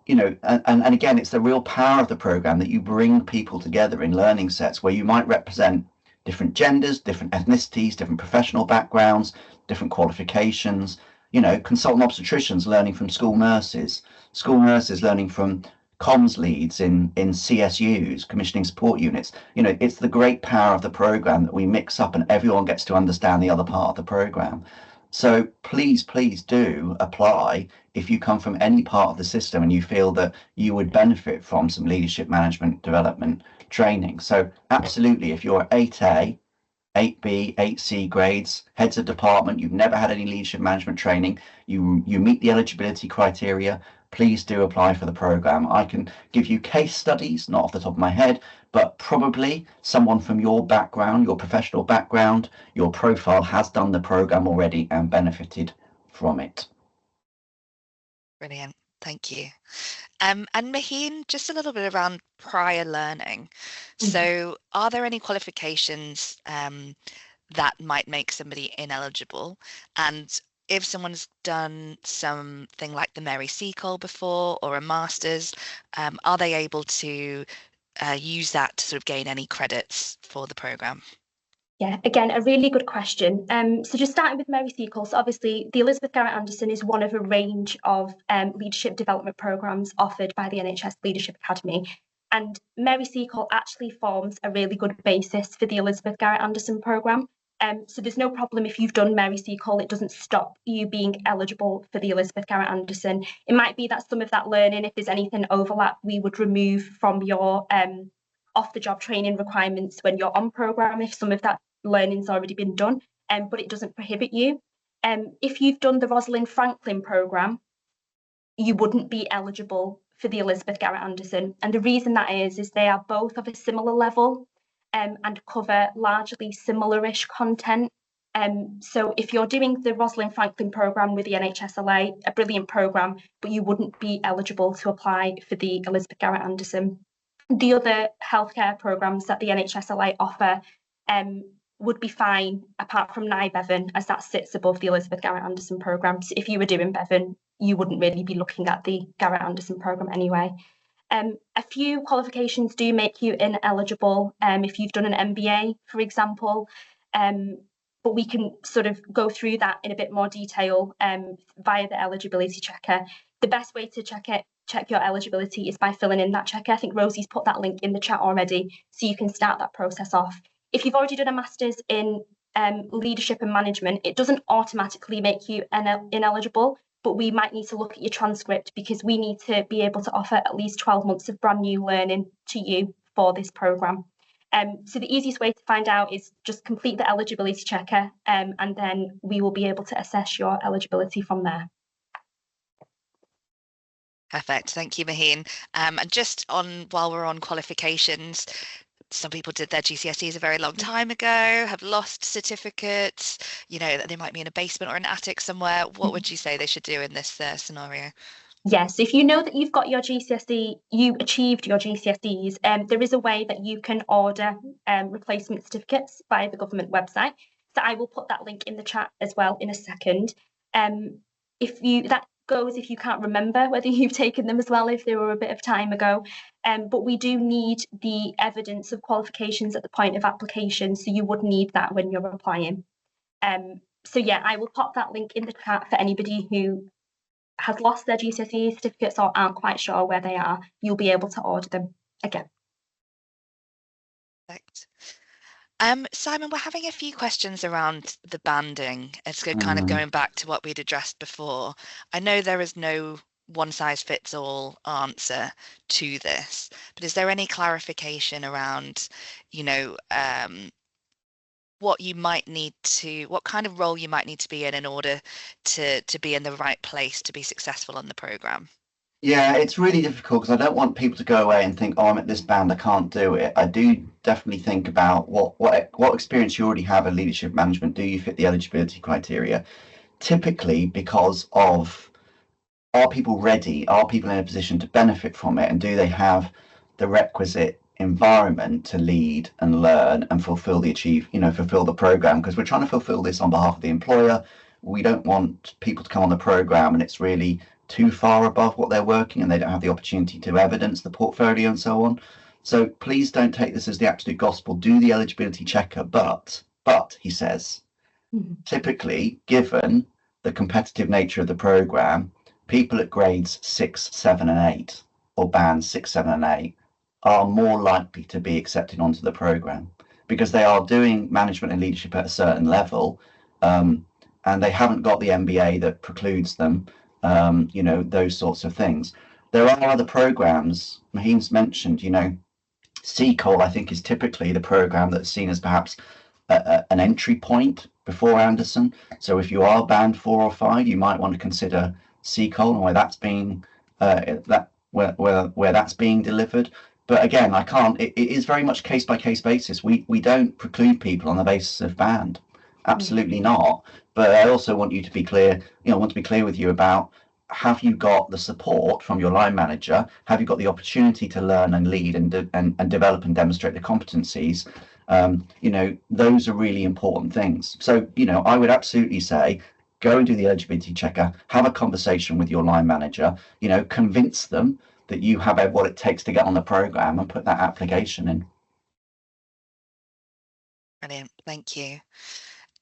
again, it's the real power of the programme that you bring people together in learning sets where you might represent different genders, different ethnicities, different professional backgrounds, different qualifications. Consultant obstetricians learning from school nurses learning from comms leads in CSUs, commissioning support units. It's the great power of the programme that we mix up and everyone gets to understand the other part of the programme. So please do apply if you come from any part of the system and you feel that you would benefit from some leadership management development training. So absolutely, if you're 8A, 8B, 8C grades, heads of department, you've never had any leadership management training, you meet the eligibility criteria, please do apply for the program. I can give you case studies, not off the top of my head, but probably someone from your background, your professional background, your profile has done the program already and benefited from it. Brilliant. Thank you. And Maheen, just a little bit around prior learning. So are there any qualifications that might make somebody ineligible? And if someone's done something like the Mary Seacole before or a master's, are they able to use that to sort of gain any credits for the program? Yeah, again, a really good question. So just starting with Mary Seacole, so obviously the Elizabeth Garrett Anderson is one of a range of leadership development programs offered by the NHS Leadership Academy. And Mary Seacole actually forms a really good basis for the Elizabeth Garrett Anderson program. So there's no problem if you've done Mary Seacole, it doesn't stop you being eligible for the Elizabeth Garrett Anderson. It might be that some of that learning, if there's anything overlap, we would remove from your off-the-job training requirements when you're on program, if some of that learning's already been done, but it doesn't prohibit you. If you've done the Rosalind Franklin program, you wouldn't be eligible for the Elizabeth Garrett Anderson. And the reason that is they are both of a similar level and cover largely similar-ish content. So if you're doing the Rosalind Franklin program with the NHSLA, a brilliant program, but you wouldn't be eligible to apply for the Elizabeth Garrett Anderson. The other healthcare programs that the NHSLA offer would be fine, apart from NIBEVN, as that sits above the Elizabeth Garrett Anderson program. So if you were doing Bevan, you wouldn't really be looking at the Garrett Anderson program anyway. A few qualifications do make you ineligible if you've done an MBA, for example, but we can sort of go through that in a bit more detail via the eligibility checker. The best way to check your eligibility is by filling in that checker. I think Rosie's put that link in the chat already, so you can start that process off. If you've already done a master's in leadership and management, it doesn't automatically make you ineligible, but we might need to look at your transcript because we need to be able to offer at least 12 months of brand new learning to you for this programme. So the easiest way to find out is just complete the eligibility checker and then we will be able to assess your eligibility from there. Perfect. Thank you, Maheen. And just while we're on qualifications, some people did their GCSEs a very long time ago, have lost certificates, they might be in a basement or an attic somewhere. What would you say they should do in this scenario? Yes, if you know that you've got your GCSE, you achieved your GCSEs, there is a way that you can order replacement certificates via the government website. So I will put that link in the chat as well in a second. That goes if you can't remember whether you've taken them as well, if they were a bit of time ago. But we do need the evidence of qualifications at the point of application, so you would need that when you're applying. So yeah, I will pop that link in the chat for anybody who has lost their GCSE certificates or aren't quite sure where they are. You'll be able to order them again. Perfect. Simon, we're having a few questions around the banding. It's kind of going back to what we'd addressed before. I know there is no one-size-fits-all answer to this, but is there any clarification around, what kind of role you might need to be in order to be in the right place to be successful on the program? Yeah, it's really difficult because I don't want people to go away and think, oh, I'm at this band, I can't do it. I do definitely think about what experience you already have in leadership management. Do you fit the eligibility criteria? Typically, because of, are people ready? Are people in a position to benefit from it? And do they have the requisite environment to lead and learn and fulfill the program? Because we're trying to fulfill this on behalf of the employer. We don't want people to come on the program and it's really too far above what they're working and they don't have the opportunity to evidence the portfolio and so on. So please don't take this as the absolute gospel. Do the eligibility checker, but he says, typically, given the competitive nature of the program, people at grades 6, 7 and 8 or bands 6, 7 and 8 are more likely to be accepted onto the program because they are doing management and leadership at a certain level and they haven't got the MBA that precludes them, those sorts of things. There are other programs, Maheen's mentioned, Seacole, I think, is typically the program that's seen as perhaps an entry point before Anderson. So if you are band 4 or 5, you might want to consider CCOL and where that's being where that's being delivered. But again, I can't. It is very much case by case basis. We don't preclude people on the basis of band, absolutely not. But I also want you to be clear. Want to be clear with you about, have you got the support from your line manager? Have you got the opportunity to learn and lead and develop and demonstrate the competencies? Those are really important things. So, I would absolutely say, go and do the eligibility checker, have a conversation with your line manager, convince them that you have what it takes to get on the program and put that application in. Brilliant, thank you.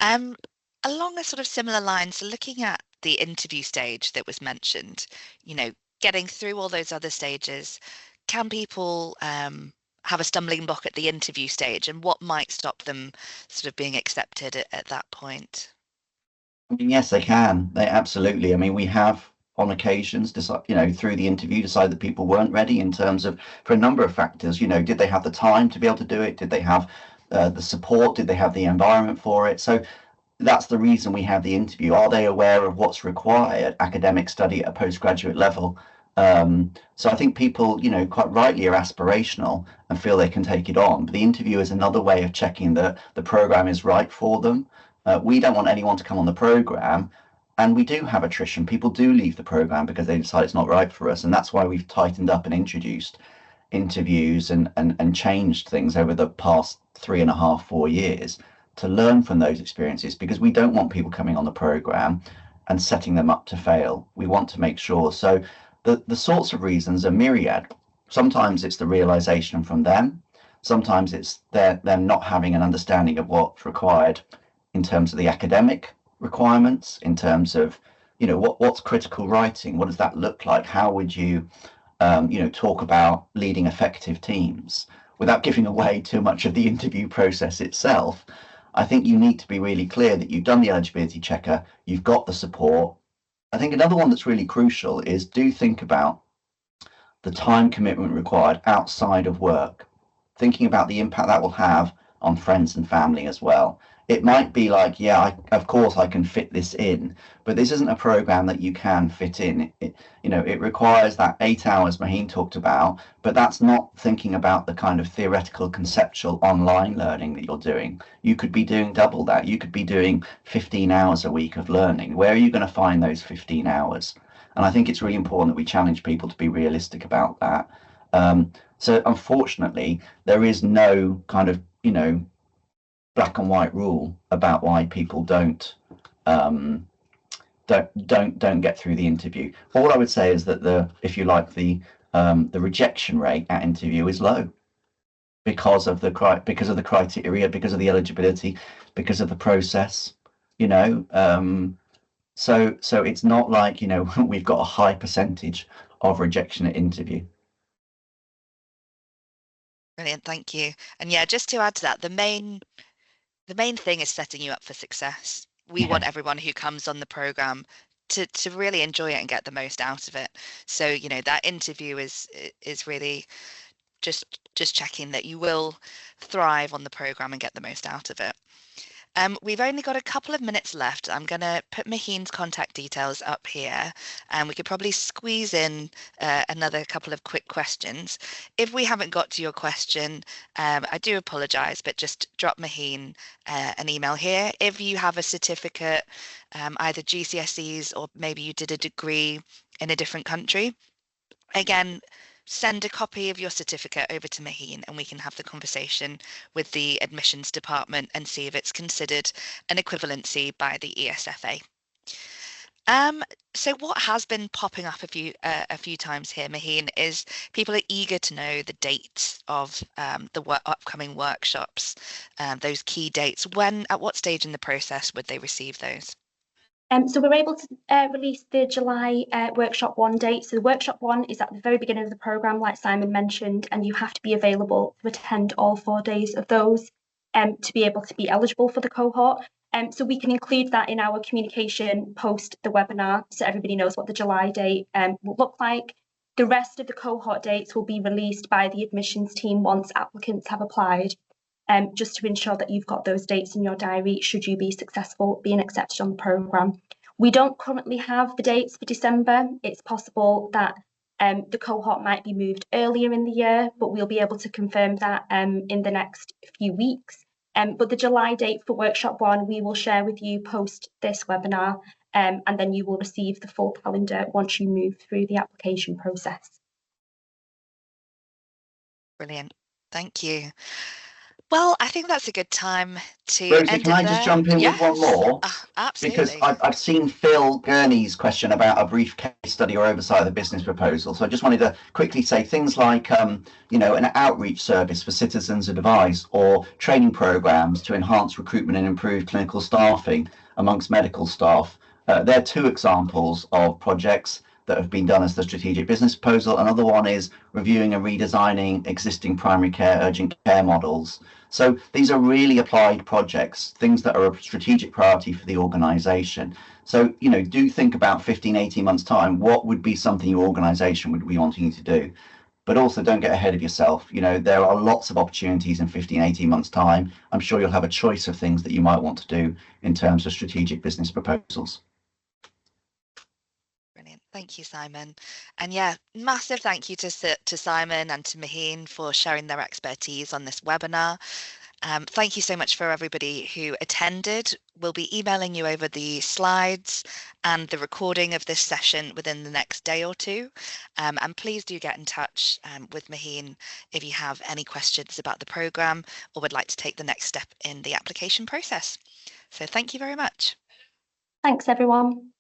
Along a sort of similar line, so looking at the interview stage that was mentioned, getting through all those other stages, can people have a stumbling block at the interview stage, and what might stop them sort of being accepted at that point? I mean, yes, they can. They absolutely. I mean, we have on occasions through the interview decided that people weren't ready in terms of, for a number of factors. Did they have the time to be able to do it? Did they have the support? Did they have the environment for it? So that's the reason we have the interview. Are they aware of what's required, academic study at a postgraduate level? So I think people, quite rightly are aspirational and feel they can take it on. But the interview is another way of checking that the program is right for them. We don't want anyone to come on the program, and we do have attrition. People do leave the program because they decide it's not right for us, and that's why we've tightened up and introduced interviews and changed things over the past 3.5, 4 years to learn from those experiences, because we don't want people coming on the program and setting them up to fail. We want to make sure. So the sorts of reasons are myriad. Sometimes it's the realization from them. Sometimes it's them not having an understanding of what's required in terms of the academic requirements, in terms of, what's critical writing? What does that look like? How would you, talk about leading effective teams without giving away too much of the interview process itself? I think you need to be really clear that you've done the eligibility checker, you've got the support. I think another one that's really crucial is, do think about the time commitment required outside of work, thinking about the impact that will have on friends and family as well. It might be like, of course I can fit this in, but this isn't a program that you can fit in. It requires that 8 hours Maheen talked about, but that's not thinking about the kind of theoretical, conceptual online learning that you're doing. You could be doing double that. You could be doing 15 hours a week of learning. Where are you going to find those 15 hours? And I think it's really important that we challenge people to be realistic about that. So unfortunately, there is no kind of, black and white rule about why people don't get through the interview. All I would say is that the rejection rate at interview is low because of the criteria, because of the eligibility, because of the process. So it's not like we've got a high percentage of rejection at interview. Brilliant, thank you. And yeah, just to add to that, the main thing is setting you up for success. We want everyone who comes on the program to really enjoy it and get the most out of it. So, that interview is really just checking that you will thrive on the program and get the most out of it. We've only got a couple of minutes left. I'm going to put Maheen's contact details up here, and we could probably squeeze in another couple of quick questions. If we haven't got to your question, I do apologise, but just drop Maheen an email here. If you have a certificate, either GCSEs or maybe you did a degree in a different country, again, send a copy of your certificate over to Maheen and we can have the conversation with the admissions department and see if it's considered an equivalency by the ESFA. So what has been popping up a few times here, Maheen, is people are eager to know the dates of the upcoming workshops, those key dates. At what stage in the process would they receive those? So we're able to release the July workshop 1 date. So the workshop 1 is at the very beginning of the programme, like Simon mentioned, and you have to be available to attend all 4 days of those to be able to be eligible for the cohort. So we can include that in our communication post the webinar so everybody knows what the July date will look like. The rest of the cohort dates will be released by the admissions team once applicants have applied. just to ensure that you've got those dates in your diary should you be successful being accepted on the programme. We don't currently have the dates for December. It's possible that the cohort might be moved earlier in the year, but we'll be able to confirm that in the next few weeks. But the July date for workshop 1, we will share with you post this webinar, and then you will receive the full calendar once you move through the application process. Brilliant. Thank you. Well, I think that's a good time to Rosie, end can it I there. just jump in with one more? Because Absolutely. I've seen Phil Gurney's question about a brief case study or oversight of the business proposal. So I just wanted to quickly say things like, you know, an outreach service for citizens advice or training programs to enhance recruitment and improve clinical staffing amongst medical staff. They're 2 examples of projects that have been done as the strategic business proposal. Another one is reviewing and redesigning existing primary care urgent care models. So these are really applied projects, things that are a strategic priority for the organisation. So, you know, do think about 15, 18 months time, what would be something your organisation would be wanting you to do? But also don't get ahead of yourself. You know, there are lots of opportunities in 15, 18 months time. I'm sure you'll have a choice of things that you might want to do in terms of strategic business proposals. Brilliant. Thank you, Simon. And yeah, massive thank you to Simon and to Maheen for sharing their expertise on this webinar. Thank you so much for everybody who attended. We'll be emailing you over the slides and the recording of this session within the next day or 2. And please do get in touch with Maheen if you have any questions about the programme or would like to take the next step in the application process. So thank you very much. Thanks, everyone.